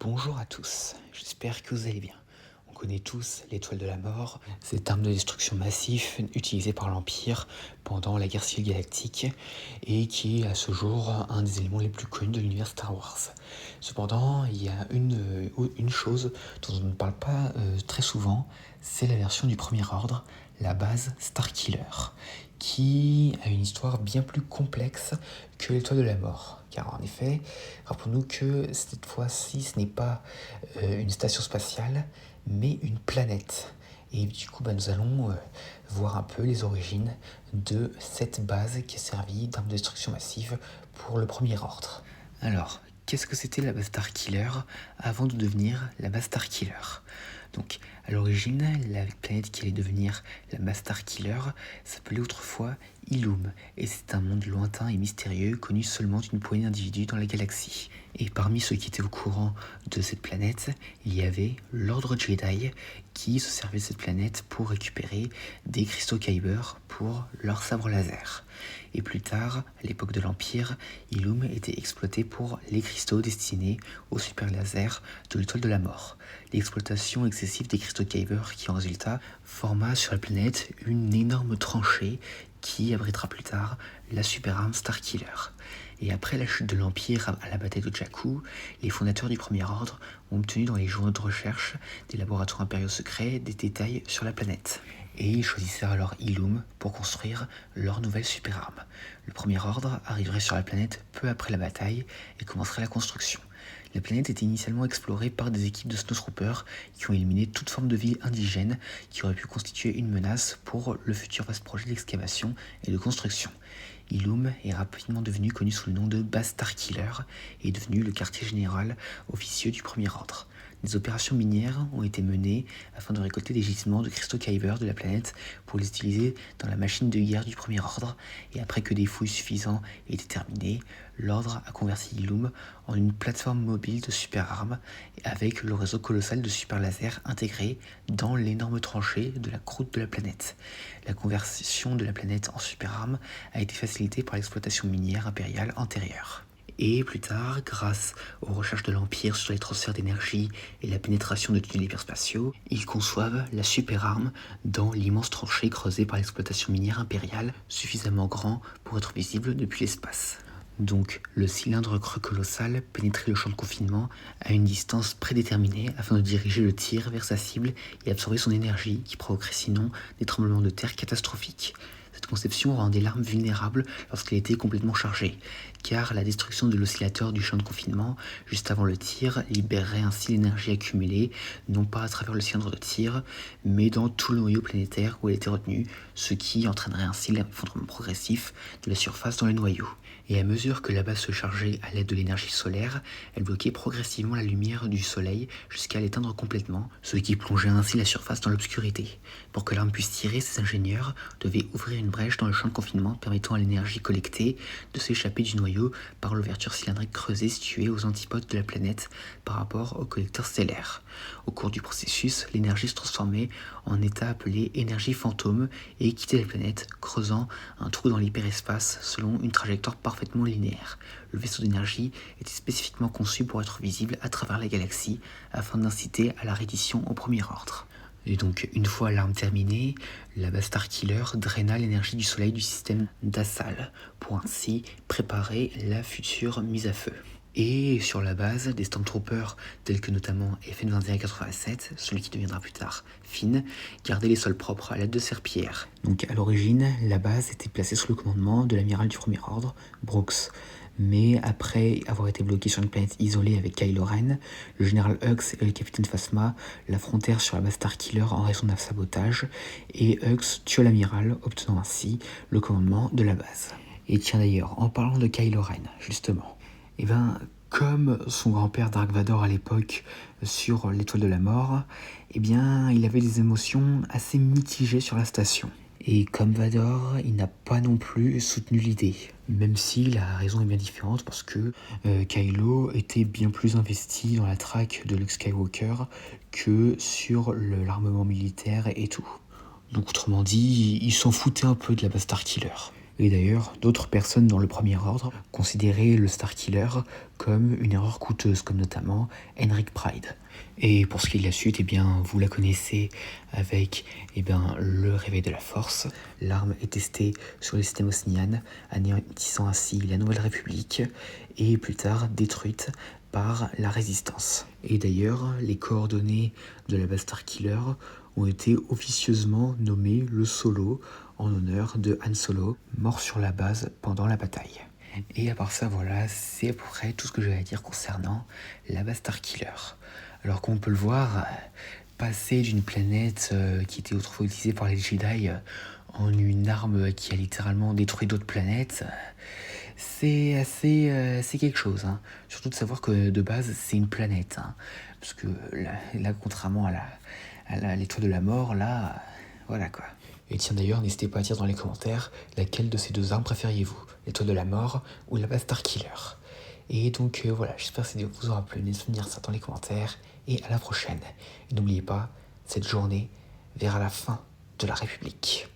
Bonjour à tous, j'espère que vous allez bien. On connaît tous l'étoile de la mort, cette arme de destruction massif utilisée par l'Empire pendant la guerre civile galactique et qui est à ce jour un des éléments les plus connus de l'univers Star Wars. Cependant, il y a une chose dont on ne parle pas très souvent, c'est la version du Premier Ordre, la base Starkiller, qui a une histoire bien plus complexe que l'étoile de la mort. Car en effet, rappelons-nous que cette fois-ci, ce n'est pas une station spatiale, mais une planète. Et du coup, nous allons voir un peu les origines de cette base qui a servi d'arme de destruction massive pour le Premier Ordre. Alors, qu'est-ce que c'était la base Starkiller avant de devenir la base Starkiller ? Donc, à l'origine, la planète qui allait devenir la base Starkiller s'appelait autrefois Ilum, et c'est un monde lointain et mystérieux connu seulement d'une poignée d'individus dans la galaxie. Et parmi ceux qui étaient au courant de cette planète, il y avait l'Ordre Jedi qui se servait de cette planète pour récupérer des cristaux Kyber pour leur sabre laser. Et plus tard, à l'époque de l'Empire, Ilum était exploité pour les cristaux destinés au super laser de l'étoile de la mort. L'exploitation excessive des cristaux Kyber qui en résulta forma sur la planète une énorme tranchée qui abritera plus tard la super arme Starkiller. Et après la chute de l'Empire à la bataille de Jakku, les fondateurs du Premier Ordre ont obtenu dans les journaux de recherche des laboratoires impériaux secrets des détails sur la planète. Et ils choisissèrent alors Ilum pour construire leur nouvelle super arme. Le Premier Ordre arriverait sur la planète peu après la bataille et commencerait la construction. La planète était initialement explorée par des équipes de snowtroopers qui ont éliminé toute forme de vie indigène qui aurait pu constituer une menace pour le futur vaste projet d'excavation et de construction. Ilum est rapidement devenu connu sous le nom de base Starkiller et est devenu le quartier général officieux du Premier Ordre. Des opérations minières ont été menées afin de récolter des gisements de cristaux Kyber de la planète pour les utiliser dans la machine de guerre du Premier Ordre, et après que des fouilles suffisantes aient été terminées, l'Ordre a converti Ilum en une plateforme mobile de super armes avec le réseau colossal de super lasers intégré dans l'énorme tranchée de la croûte de la planète. La conversion de la planète en super arme a été facilitée par l'exploitation minière impériale antérieure. Et plus tard, grâce aux recherches de l'Empire sur les transferts d'énergie et la pénétration de tunnels hyperspatiaux, ils conçoivent la super arme dans l'immense tranchée creusée par l'exploitation minière impériale, suffisamment grand pour être visible depuis l'espace. Donc, le cylindre creux colossal pénétrait le champ de confinement à une distance prédéterminée afin de diriger le tir vers sa cible et absorber son énergie qui provoquerait sinon des tremblements de terre catastrophiques. Cette conception rendait l'arme vulnérable lorsqu'elle était complètement chargée, car la destruction de l'oscillateur du champ de confinement juste avant le tir libérerait ainsi l'énergie accumulée, non pas à travers le cylindre de tir, mais dans tout le noyau planétaire où elle était retenue, ce qui entraînerait ainsi l'effondrement progressif de la surface dans le noyau. Et à mesure que la base se chargeait à l'aide de l'énergie solaire, elle bloquait progressivement la lumière du soleil jusqu'à l'éteindre complètement, ce qui plongeait ainsi la surface dans l'obscurité. Pour que l'arme puisse tirer, ces ingénieurs devaient ouvrir une brèche dans le champ de confinement permettant à l'énergie collectée de s'échapper du noyau par l'ouverture cylindrique creusée située aux antipodes de la planète par rapport au collecteur stellaire. Au cours du processus, l'énergie se transformait en état appelé énergie fantôme et quittait la planète, creusant un trou dans l'hyperespace selon une trajectoire parfaitement linéaire. Le vaisseau d'énergie était spécifiquement conçu pour être visible à travers la galaxie afin d'inciter à la reddition au Premier Ordre. Et donc, une fois l'arme terminée, la base Starkiller draina l'énergie du soleil du système d'Assal pour ainsi préparer la future mise à feu. Et sur la base, des Stormtroopers tels que notamment FN-2187, celui qui deviendra plus tard Finn, gardaient les sols propres à l'aide de serpillères. Donc à l'origine, la base était placée sous le commandement de l'amiral du Premier Ordre, Brooks. Mais après avoir été bloqué sur une planète isolée avec Kylo Ren, le général Hux et le capitaine Phasma l'affrontèrent sur la base Starkiller en raison d'un sabotage, et Hux tua l'amiral, obtenant ainsi le commandement de la base. Et tiens d'ailleurs, en parlant de Kylo Ren, justement, comme son grand-père Dark Vador à l'époque sur l'étoile de la mort, il avait des émotions assez mitigées sur la station. Et comme Vador, il n'a pas non plus soutenu l'idée. Même si la raison est bien différente parce que Kylo était bien plus investi dans la traque de Luke Skywalker que sur l'armement militaire et tout. Donc autrement dit, il s'en foutait un peu de la base Starkiller. Et d'ailleurs, d'autres personnes dans le premier ordre considéraient le Starkiller comme une erreur coûteuse, comme notamment Henrik Pride. Et pour ce qui est de la suite, eh bien, vous la connaissez avec le réveil de la force. L'arme est testée sur le système Osnian, anéantissant ainsi la Nouvelle République, et plus tard détruite par la Résistance. Et d'ailleurs, les coordonnées de la base Starkiller ont été officieusement nommées le Solo, en honneur de Han Solo, mort sur la base pendant la bataille. Et à part ça, voilà, c'est à peu près tout ce que j'ai à dire concernant la base Starkiller. Alors qu'on peut le voir, passer d'une planète qui était autrefois utilisée par les Jedi en une arme qui a littéralement détruit d'autres planètes, c'est quelque chose. Hein. Surtout de savoir que de base, c'est une planète. Hein. Parce que là contrairement à l'étoile de la mort, là, voilà quoi. Et tiens d'ailleurs, n'hésitez pas à dire dans les commentaires laquelle de ces deux armes préfériez-vous, l'étoile de la mort ou la base Starkiller. Et donc voilà, j'espère que cette vidéo vous aura plu, n'hésitez pas à me dire ça dans les commentaires, et à la prochaine. Et n'oubliez pas, cette journée verra la fin de la République.